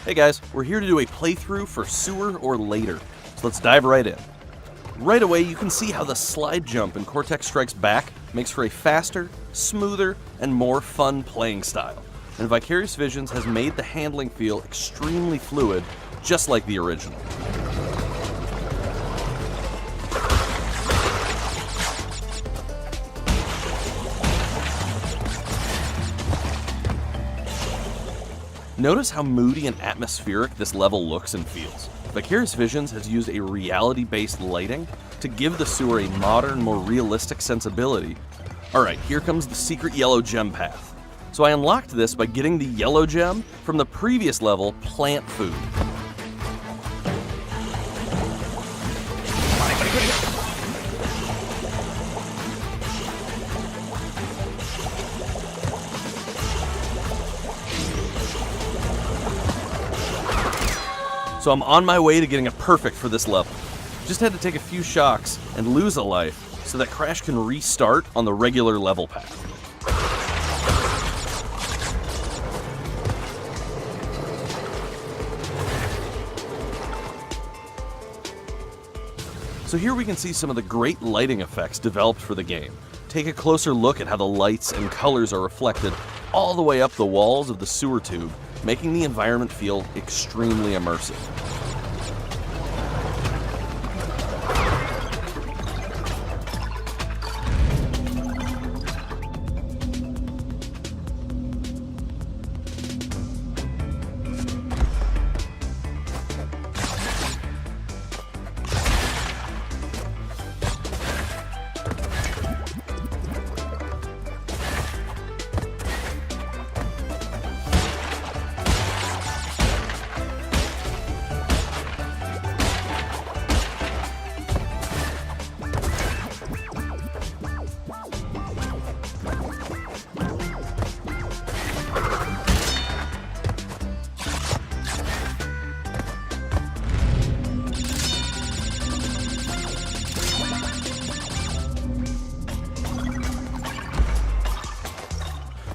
Hey guys, we're here to do a playthrough for Sewer or Later, so let's dive right in. Right away, you can see how the slide jump in Cortex Strikes Back makes for a faster, smoother, and more fun playing style. And Vicarious Visions has made the handling feel extremely fluid, just like the original. Notice how moody and atmospheric this level looks and feels. Vicarious Visions has used a reality-based lighting to give the sewer a modern, more realistic sensibility. Alright, here comes the secret yellow gem path. So I unlocked this by getting the yellow gem from the previous level, Plant Food. So I'm on my way to getting it perfect for this level. Just had to take a few shocks and lose a life so that Crash can restart on the regular level path. So here we can see some of the great lighting effects developed for the game. Take a closer look at how the lights and colors are reflected all the way up the walls of the sewer tube, making the environment feel extremely immersive.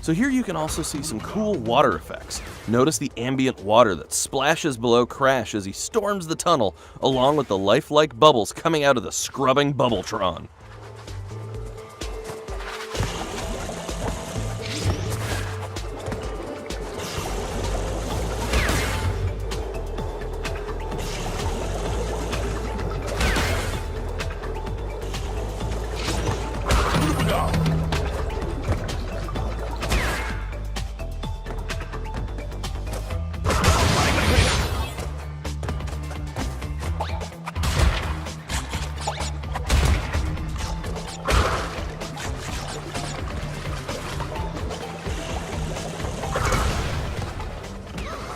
So here you can also see some cool water effects. Notice the ambient water that splashes below Crash as he storms the tunnel, along with the lifelike bubbles coming out of the scrubbing Bubbletron.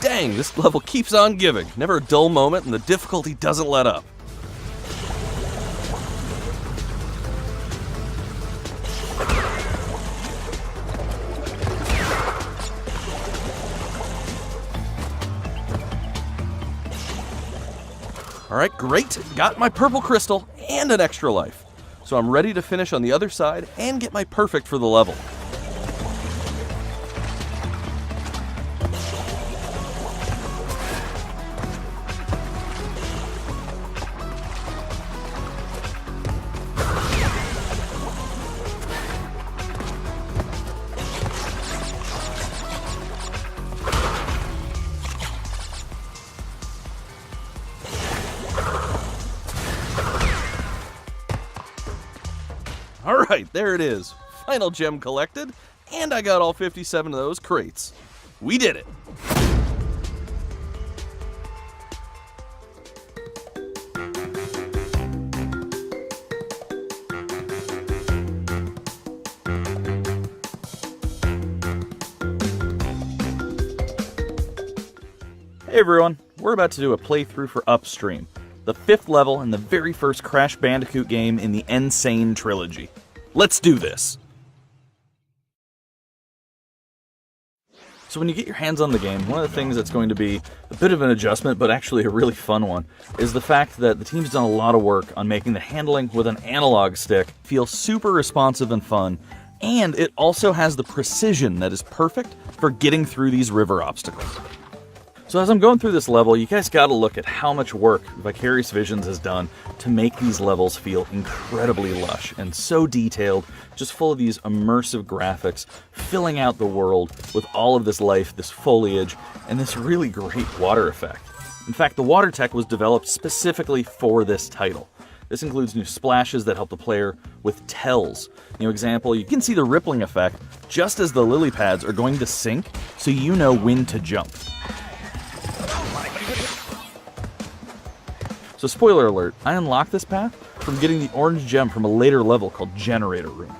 Dang, this level keeps on giving. Never a dull moment, and the difficulty doesn't let up. Alright, great. Got my purple crystal and an extra life. So I'm ready to finish on the other side and get my perfect for the level. Alright, there it is. Final gem collected, and I got all 57 of those crates. We did it! Hey everyone, we're about to do a playthrough for Upstream, the 5th level in the very first Crash Bandicoot game in the Insane trilogy. Let's do this! So when you get your hands on the game, one of the things that's going to be a bit of an adjustment, but actually a really fun one, is the fact that the team's done a lot of work on making the handling with an analog stick feel super responsive and fun, and it also has the precision that is perfect for getting through these river obstacles. So as I'm going through this level, you guys gotta look at how much work Vicarious Visions has done to make these levels feel incredibly lush and so detailed, just full of these immersive graphics, filling out the world with all of this life, this foliage, and this really great water effect. In fact, the water tech was developed specifically for this title. This includes new splashes that help the player with tells. Example, you can see the rippling effect just as the lily pads are going to sink, so you know when to jump. So spoiler alert, I unlocked this path from getting the orange gem from a later level called Generator Room.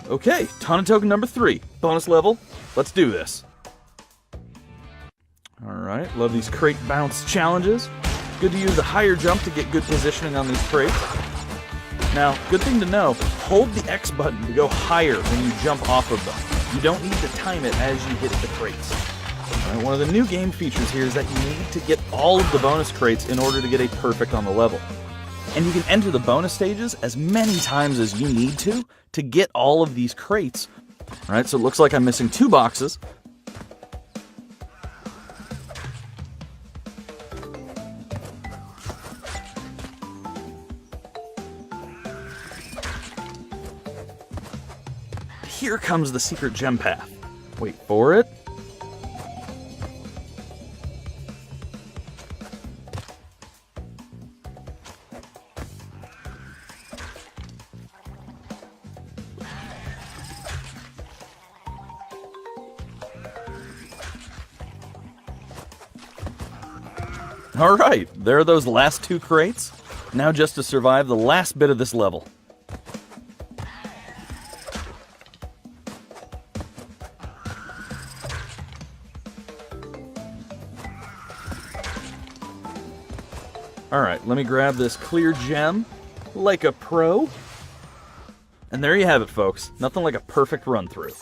Okay, Tana token number 3. Bonus level. Let's do this. Alright, love these crate bounce challenges. Good to use the higher jump to get good positioning on these crates. Now, good thing to know, hold the X button to go higher when you jump off of them. You don't need to time it as you hit the crates. Alright, one of the new game features here is that you need to get all of the bonus crates in order to get a perfect on the level. And you can enter the bonus stages as many times as you need to get all of these crates. Alright, so it looks like I'm missing 2 boxes. Here comes the secret gem path. Wait for it. Alright, there are those last 2 crates. Now just to survive the last bit of this level. Alright, let me grab this clear gem like a pro. And there you have it, folks. Nothing like a perfect run through.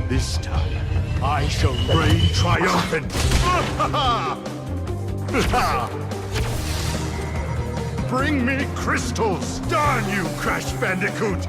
This time, I shall reign triumphant! Bring me crystals! Darn you, Crash Bandicoot!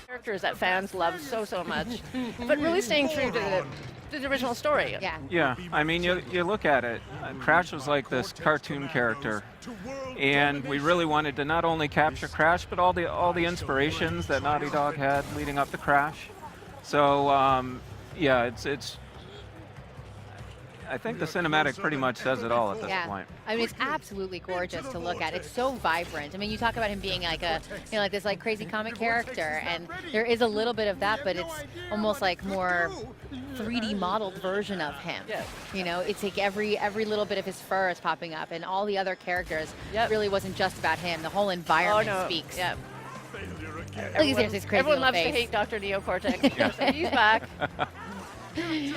Characters that fans love so much, but really staying true to the original story. Yeah. Yeah, I mean, you look at it, Crash was like this cartoon character, and we really wanted to not only capture Crash, but all the inspirations that Naughty Dog had leading up to Crash. So, yeah, it's. I think the cinematic pretty much says it all at this point. I mean, it's absolutely gorgeous to look at. It's so vibrant. I mean, you talk about him being like a, like this like crazy comic character, and there is a little bit of that, but it's almost like more 3D modeled version of him. Yeah. You know, it's like every little bit of his fur is popping up, and all the other characters really wasn't just about him. The whole environment speaks. Yeah. Look, there's this crazy Everyone little loves to face. hate Dr. Neocortex. So he's back.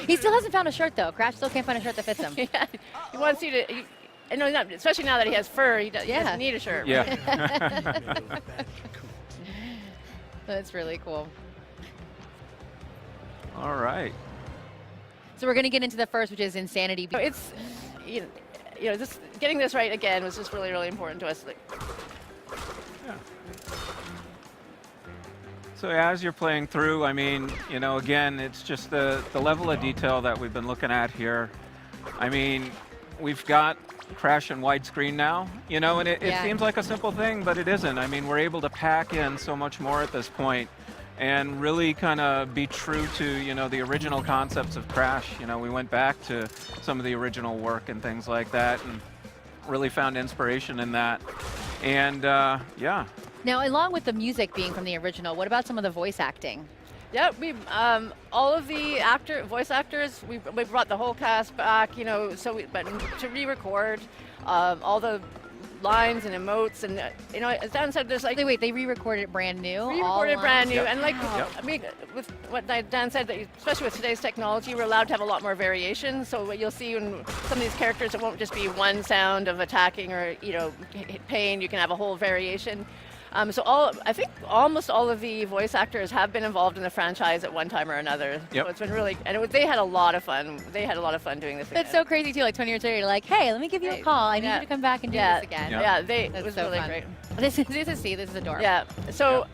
He still hasn't found a shirt though. Crash still can't find a shirt that fits him. Yeah. He wants you to. And no, not, especially now that he has fur, he doesn't need a shirt. Yeah. That's really cool. All right. So we're going to get into the first, which is Insanity. So it's, you know, just getting this right again was just really important to us. Like, Yeah. So as you're playing through, I mean, you know, again, it's just the level of detail that we've been looking at here. I mean, we've got Crash in widescreen now, you know, and it seems like a simple thing, but it isn't. I mean, we're able to pack in so much more at this point and really kind of be true to, you know, the original concepts of Crash. You know, we went back to some of the original work and things like that and really found inspiration in that. And yeah. Now, along with the music being from the original, what about some of the voice acting? yeah, we all of the voice actors, we brought the whole cast back, you know, but to re-record all the lines and emotes, and you know, as Dan said, there's like Wait, they re-recorded it brand new? Re-recorded brand new, and like Wow. I mean, with what Dan said, that especially with today's technology, we're allowed to have a lot more variation. So what you'll see in some of these characters, it won't just be one sound of attacking or pain. You can have a whole variation. So I think almost all of the voice actors have been involved in the franchise at one time or another. Yep. So it's been really, and they had a lot of fun. They had a lot of fun doing this. That's again. so crazy too. Like 20 years later, you're like, hey, let me give you a call. I need you to come back and do this again. Yeah. It That's was so really fun. great. This is adorable. Yeah. So.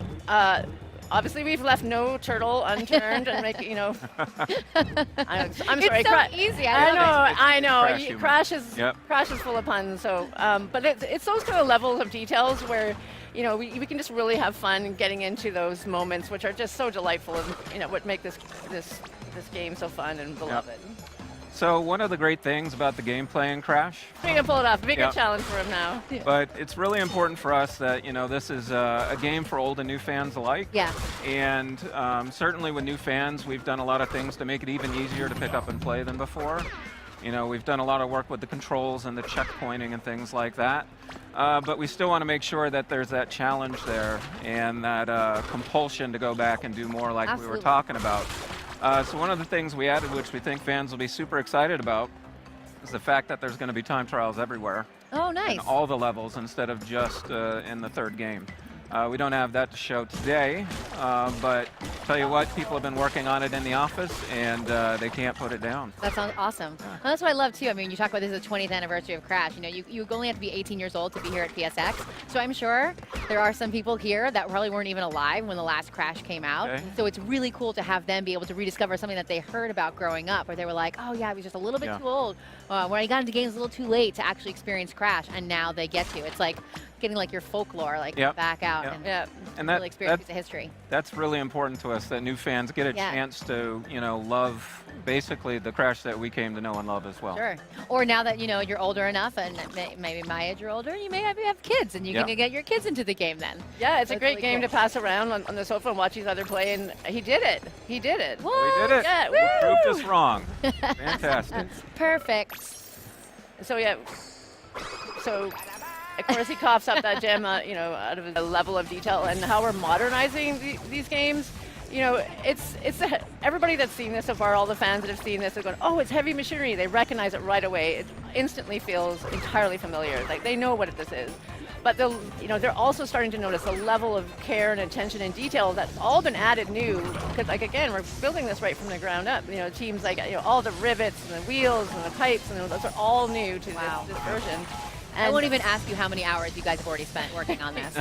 Obviously, we've left no turtle unturned, and make I'm sorry. It's so easy. I love it. I know. Crash humor. Crash is full of puns. So, but it's those kind of levels of details where, we can just really have fun getting into those moments, which are just so delightful, and what make this game so fun and beloved. So one of the great things about the gameplay in Crash, We can pull it off. Big Yeah. challenge for him now. but it's really important for us that, this is a game for old and new fans alike. Yeah. And certainly with new fans, we've done a lot of things to make it even easier to pick up and play than before. We've done a lot of work with the controls and the checkpointing and things like that. But we still want to make sure that there's that challenge there and that compulsion to go back and do more like we were Absolutely. talking about. So one of the things we added, which we think fans will be super excited about, is the fact that there's going to be time trials everywhere. Oh, nice. In all the levels instead of just in the third game. We don't have that to show today, but tell you what, people have been working on it in the office, and they can't put it down. That sounds awesome. Well, that's what I love too. I mean, you talk about this is the 20th anniversary of Crash. You know, you only have to be 18 years old to be here at PSX. So I'm sure there are some people here that probably weren't even alive when the last Crash came out. Okay. So it's really cool to have them be able to rediscover something that they heard about growing up, where they were like, oh yeah, I was just a little bit too old. When I got into games a little too late to actually experience Crash, and now they get to. It's like getting like your folklore like back out and really experience the history. That's really important to us, that new fans get a chance to, you know, love basically the Crash that we came to know and love as well. Sure. Or now that, you know, you're older enough, and maybe my age or older, you may have kids, and you can get your kids into the game then. Yeah, it's a great game to pass around on the sofa and watch each other play, and he did it. He did it. What? We did it. Yeah, We proved us wrong. Fantastic. Perfect. So yeah, so of course he coughs up that gem, you know, out of the level of detail and how we're modernizing these games. You know, it's everybody that's seen this so far, all the fans that have seen this, are going, oh, it's heavy machinery. They recognize it right away. It instantly feels entirely familiar. Like they know what this is. But they're also starting to notice the level of care and attention and detail that's all been added new. Because like again, we're building this right from the ground up. You know, teams like all the rivets and the wheels and the pipes, and those are all new to this version. And I won't even ask you how many hours you guys have already spent working on this.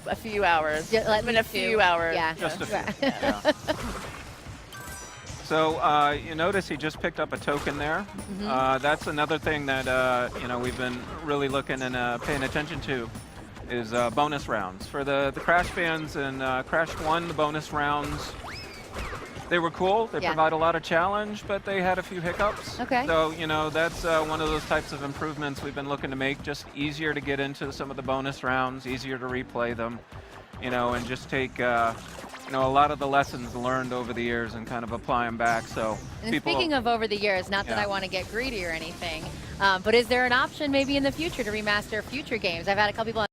a few hours. Let me a few hours. Yeah. Just a few. Yeah. So you notice he just picked up a token there. That's another thing that you know, we've been really looking and paying attention to, is bonus rounds. For the Crash fans and Crash 1, the bonus rounds, they were cool. They provide a lot of challenge, but they had a few hiccups. Okay. So, you know, that's one of those types of improvements we've been looking to make, just easier to get into some of the bonus rounds, easier to replay them, you know, and just take you know, a lot of the lessons learned over the years and kind of apply them back. So and speaking of over the years, not that I want to get greedy or anything, but is there an option maybe in the future to remaster future games? I've had a couple people